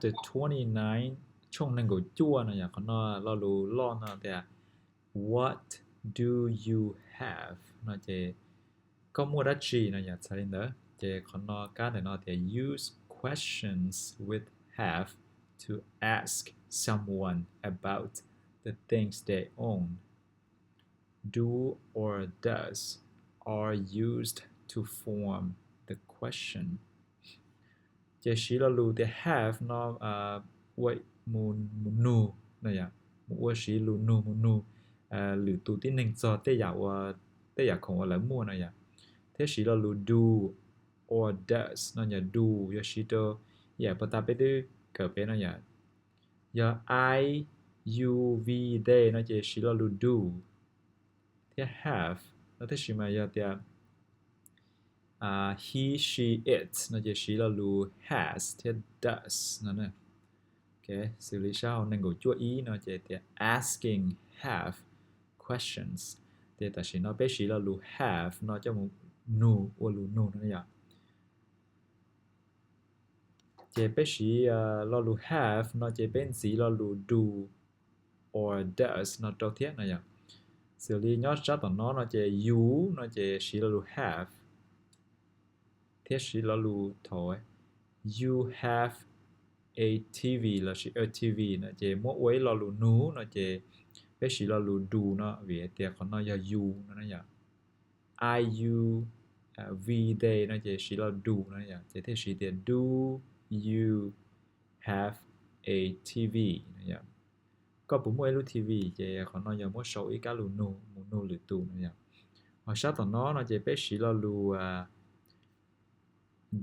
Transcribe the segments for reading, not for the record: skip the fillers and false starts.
the 29 trong năng của chua này còn nó lo lù lo nó thì what do you have nó chỉ có mua đắt gì này sai đến đó chỉ còn nó cái này nó thì use questions with have to ask someone about the things they own. Do or does are used to form the question. Chỉ chỉ là lù thì have nó vậy muốn nu này à mua chỉ lù nu muốn nu lù tu tiên nên cho tế giả không là mua này à thế chỉ là lù do or does nó nhà do yo chỉ đó ya bắt ta biết được cái bên này à ya I you we they nó chỉ là lù do thế have nó thế chỉ mà ya thì he she it nó chỉ là lù has thế does nó nè okay xử lý sau nên ngồi chú ý nó chỉ thì asking have questions thì ta chỉ nó bé chỉ là lù have nó cho một nu or lù nu nó vậy chỉ bé chỉ là lù have nó chỉ bên chỉ là lù do or does nó đầu tiên nó vậy xử lý nhớ chắc nó chỉ you nó chỉ là lù have thế chỉ là lù thôi you have a TV là chỉ a TV nó chỉ mỗi quấy là lù nú nó chỉ bé chỉ là lù du nó vì tiệt còn nó là you nó vậy I you we they nó chỉ là do nó vậy chỉ thế chỉ tiệt do you have a TV nó vậy có bốn mỗi lù TV chỉ còn nó là mỗi số ít cái lù nú một nú lù tu nó vậy hoặc sát tận nó chỉ bé chỉ là lù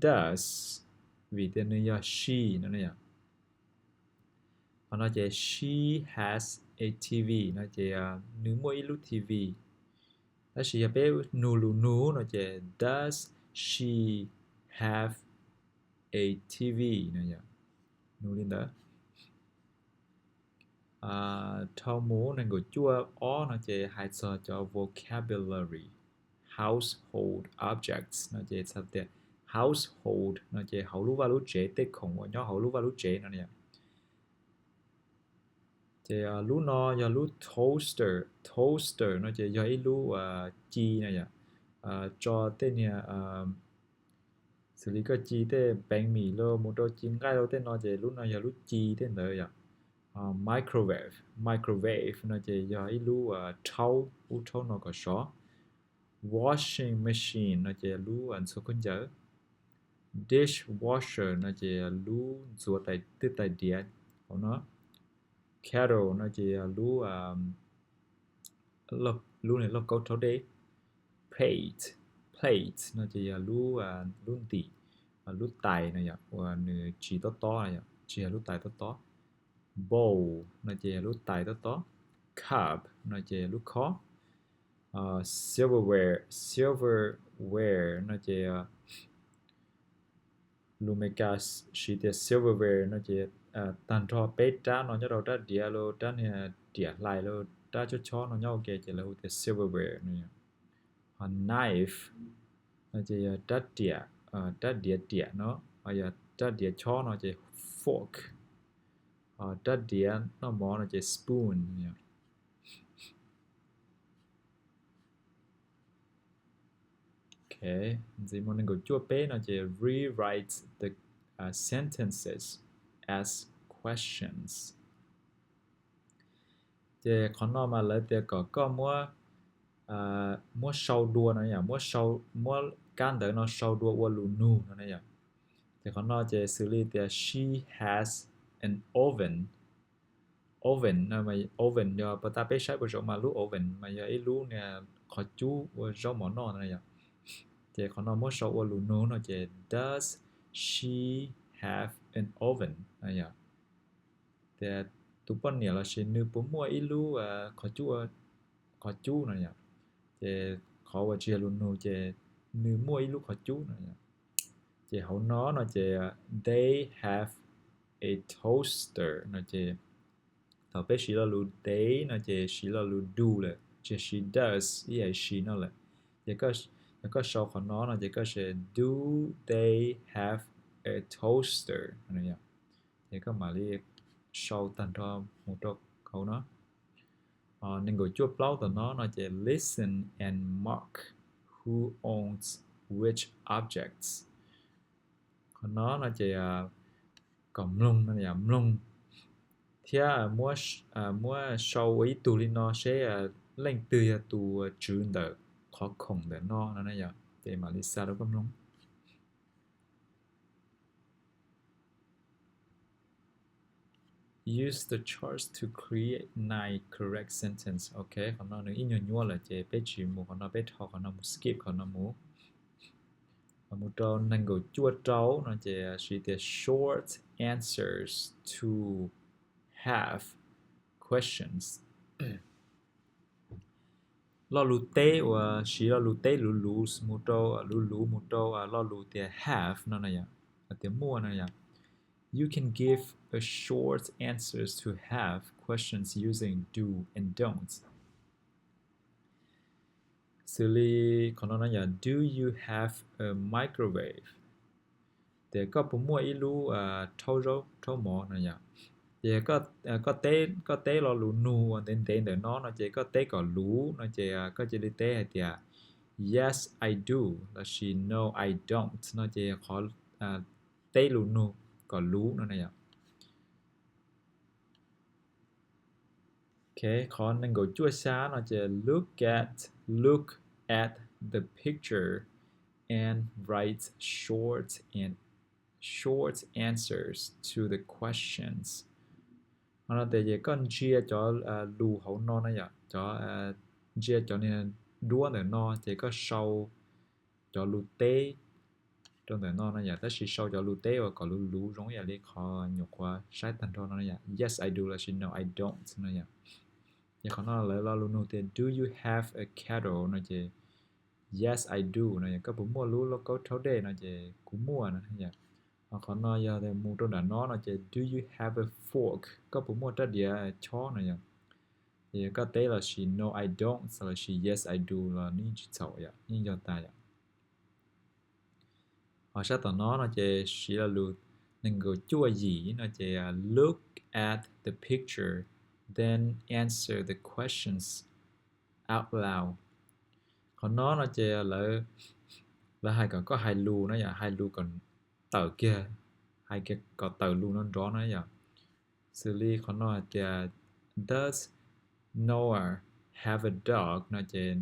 does vì tên nó là she nó vậy nó chỉ she has a TV nó chỉ nữ mỗi lúc TV đó chỉ bé nu lu nu nó chỉ does she have a TV nó vậy nu lên đó thao mũ này của chua ó nó chỉ hai giờ cho vocabulary household objects nó chỉ sao thế household nó chỉ hậu lú và lú chế tết khổng của nhau hậu lú và lú chế nó vậy thì lú no do lú toaster nó chỉ do ít lú chi này vậy cho tên nhà xử lý cái chi tên bánh mì lo một đôi chín cái đâu tên nó chỉ lú no do lú chi tên nữa vậy microwave nó chỉ do ít lú thau u thau nó có số washing machine nó chỉ lú ăn số con dở dishwasher nó chỉ lú rửa tay từ tay điện của nó kettle nó chỉ lú lú này lú câu thấu đấy plate nó chỉ lú lú tỉ lú tài này và nửa chỉ to này chỉ lú tài to bowl nó chỉ lú tài to cup nó chỉ lú khó silverware nó chỉ lú mega chỉ để silverware nó chỉ tàn trò bét trả nó cho đầu trả địa lô trả này địa lại lô trả cho nó nhau kể chỉ là cái silverware này knife nó chỉ trả địa nó giờ trả địa cho nó chỉ fork trả địa nó mỏ nó chỉ spoon okay gì mà nên có chua bé nó chỉ rewrite the sentences as questions thì còn nó mà lấy thì có mua sâu đua nó nhỉ mua can đỡ nó sâu đua qua lù nu nó nhỉ thì còn nó chỉ xử lý thì she has an oven nó mà oven do bà ta biết sai bộ mà lú oven mà giờ ấy lú nè khó chú rau món nó này nhỉ thì còn nó mua sâu qua lù nu nó chỉ does she have an oven này nhỉ thì tụi bọn này là sẽ nữ bố mua ít lú khó chú này nhỉ thì khó và chia luôn nô thì nữ mua ít lú khó chú này nhỉ thì hậu nó chỉ they have a toaster nó chỉ thảo bé chỉ là lú they nó chỉ là lú do là chỉ she does ý là she nó là thì có sau của nó chỉ có sẽ do they have a toaster này nhỉ thì có mà đi sau thành ra một trò câu nó nên gọi chua plau từ nó chỉ listen and mark who owns which objects còn nó chỉ còn mlung nó là mlung thì mua sau ấy tụ lên nó sẽ lên từ tụ chữ đỡ khó khổng để nó này giờ thì mà đi xa đâu có mlung use the charts to create 9 correct sentence. Okay, còn nó ít nhiều nhua là chế bé chỉ một còn nó bé thọ còn nó một skip còn nó một trâu năng够chua trâu nó chế chỉ the short answers to have questions. lo lu tế và chỉ lo lu tế lu lu một trâu một trâu lo lu the have nó này à the mua này You can give a short answers to have questions using do and don't. Xử lý còn nó nói là do you have a microwave? Thì có bộ mua ý lu thâu mỏ này nhỉ. Thì có tế lo lu nu đến tên để nó chỉ có tế có lu nó chỉ có chỉ đi tế hay thì yes I do là she no I don't nó chỉ khó tế lu nu có lu nó này nhỉ. Okay, khó nên gọi chua xá nó chỉ look at the picture and write short answers to the questions. Nó để gì con chia cho lù hậu non này ạ, cho chia cho nên đua để no chỉ có sau cho lù tế trong để no này ạ, tất chỉ sau cho lù tế và có lù giống như là khó nhục qua sai thành thôn này ạ. Yes I do là she no I don't này ạ. Vậy còn nó lại lo luôn nô tiền do you have a kettle nó chỉ yes I do nó có bún mua lú nó có thấu đề nó chỉ cũng mua nó vậy còn nó giờ thì mua trong đó nó chỉ do you have a fork có bún mua trái địa chó nó vậy thì có tế là she no I don't là she yes I do là ní chỉ chậu vậy ní cho ta vậy họ sẽ tao nó chỉ là luôn nên gọi chua gì nó chỉ look at the picture then answer the questions out loud. Còn nó chỉ là hai còn có hai lu nó vậy, hai lu còn tờ kia, hai cái có tờ lu nó rõ nó vậy. Xử lý còn nó chỉ does Noah have a dog nó chỉ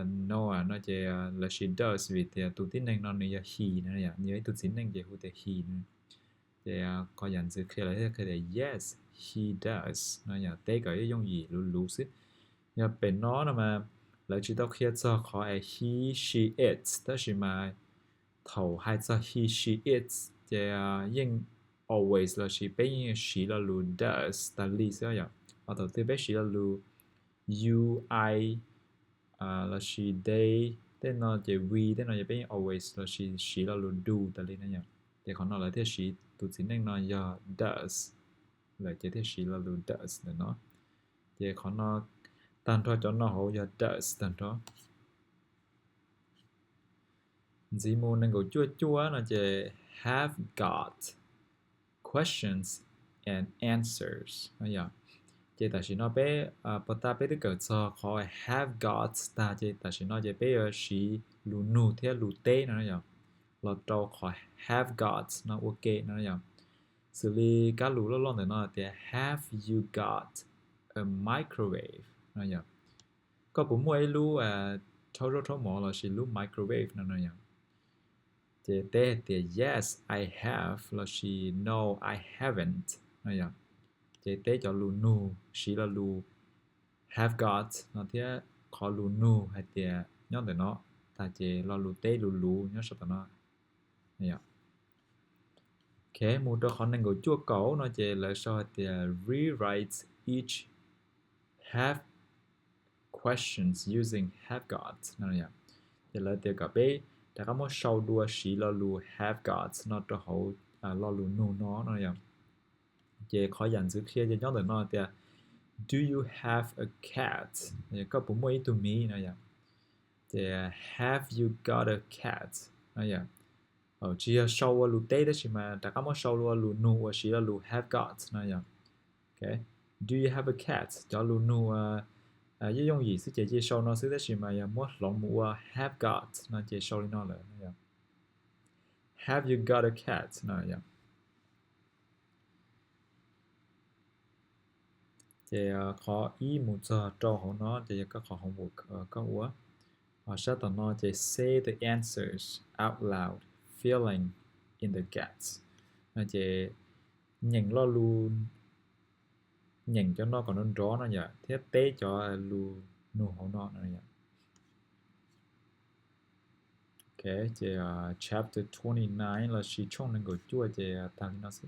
Noah nó chỉ là she does vì thì tụi tin năng nó là he nó vậy, như tụi tin năng chỉ hữu thể he nữa. Thì có dành sự khi là cái yes he does nó vậy, tế cái giống gì lu xí. Nhưng bên nó mà lại chỉ tao khi cho khỏi he she it đó là mà thầu hai cho he she it thì nhưng always là chỉ bên she là lu does ta lý sao vậy và đầu tiên bên she là lu you I là she they tên nó chỉ we tên nó chỉ bên always là she là lu do ta lý này nhỉ thì còn nó là thế she tụi chính nên nó giờ does là chỉ thế she là lu does nữa nó thì còn nó tan thoa cho nó hỗ trợ does tan thoa dĩ mô nên gọi chua là chỉ have got questions and answers bây giờ chỉ ta chỉ nói bé bắt ta bé được cỡ cho khỏi have got ta chỉ ta chỉ nói chỉ bé she lu nu thế lu tê nó giờ là trâu khỏi have got nó ok nó giờ xử lý các lũ lo để nó thì have you got a microwave nó giờ có bố mua lu thấu mỏ là chỉ lu microwave nó nhỉ thì tế thì yes I have là chỉ no I haven't nó nhỉ thì tế cho lu nu chỉ là lu have got nó thì có lu nu hay thì nhóm để nó ta chỉ là lu tế lu nhớ sao nó nhỉ ok một trong khả năng của chua cẩu nó chỉ là sao thì rewrite each have questions using have got nó nhỉ thì là từ cả bé đã có một sau đua chỉ là lu have got nó cho hậu lo lu nu nó nhỉ chỉ khó dành sự kia cho nhóm từ nó thì do you have a cat thì có bốn mươi tụi mi nó nhỉ thì have you got a cat nó nhỉ chỉ sau lu tê đó chỉ mà đã có một sau lu nu chỉ là lu have got này ya. Okay. Do you have a cat? Cho lu nu với dùng gì sẽ chỉ sau nó sẽ đó chỉ mà ya một lòng mu have got nó chỉ sau nó là ya. Have you got a cat? Này ya. Chỉ khó ý một giờ trâu họ nó chỉ có khó học một có ủa họ sẽ tao nó chỉ say the answers out loud filling in the gaps nó chỉ nhận lo luôn nhận cho nó còn nó rõ nó nhỉ thế tế cho luôn nu họ nó nhỉ. Ok chỉ chapter 29 là chỉ trong nên của chúa chỉ tao nó sẽ